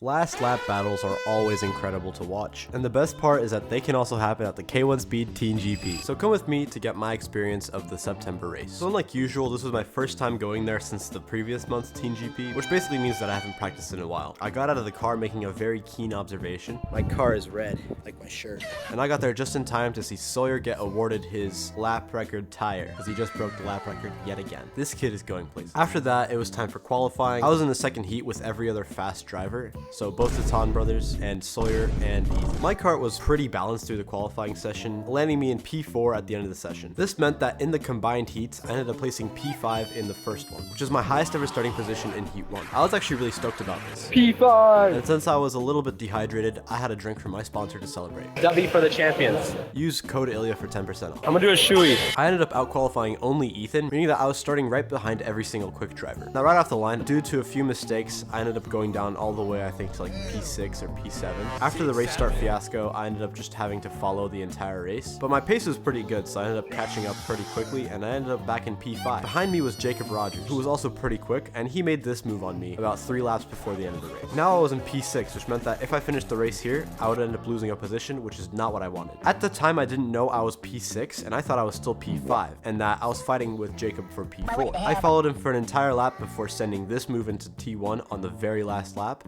Last lap battles are always incredible to watch, and the best part is that they can also happen at the K1 Speed Teen GP. So come with me to get my experience of the September race. So unlike usual, this was my first time going there since the previous month's Teen GP, which basically means that I haven't practiced in a while. I got out of the car making a very keen observation. My car is red, like my shirt. And I got there just in time to see Sawyer get awarded his lap record tire, because he just broke the lap record yet again. This kid is going places. After that, it was time for qualifying. I was in the second heat with every other fast driver, so both the Ton brothers and Sawyer and Ethan. My kart was pretty balanced through the qualifying session, landing me in P4 at the end of the session. This meant that in the combined heats, I ended up placing P5 in the first one, which is my highest ever starting position in Heat 1. I was actually really stoked about this. P5! And since I was a little bit dehydrated, I had a drink from my sponsor to celebrate. W for the champions. Use code ILYA for 10% off. I'm gonna do a shoey. I ended up out-qualifying only Ethan, meaning that I was starting right behind every single quick driver. Now right off the line, due to a few mistakes, I ended up going down all the way, I think, to like P6 or P7. After the race start fiasco, I ended up just having to follow the entire race, but my pace was pretty good, so I ended up catching up pretty quickly, and I ended up back in P5. Behind me was Jacob Rogers, who was also pretty quick, and he made this move on me about 3 laps before the end of the race. Now I was in P6, which meant that if I finished the race here, I would end up losing a position, which is not what I wanted. At the time, I didn't know I was P6, and I thought I was still P5, and that I was fighting with Jacob for P4. I followed him for an entire lap before sending this move into T1 on the very last lap,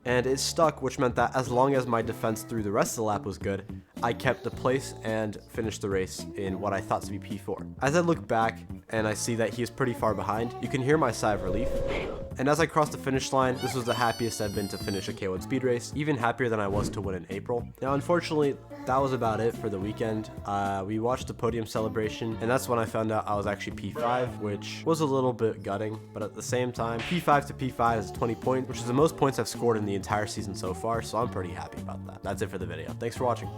and it stuck, which meant that as long as my defense through the rest of the lap was good, I kept the place and finished the race in what I thought to be P4. As I look back and I see that he is pretty far behind, you can hear my sigh of relief. And as I crossed the finish line, this was the happiest I've been to finish a K1 Speed race, even happier than I was to win in April. Now, unfortunately, that was about it for the weekend. We watched the podium celebration, and that's when I found out I was actually P5, which was a little bit gutting, but at the same time, P5 to P5 is 20 points, which is the most points I've scored in the entire season so far, so I'm pretty happy about that. That's it for the video. Thanks for watching.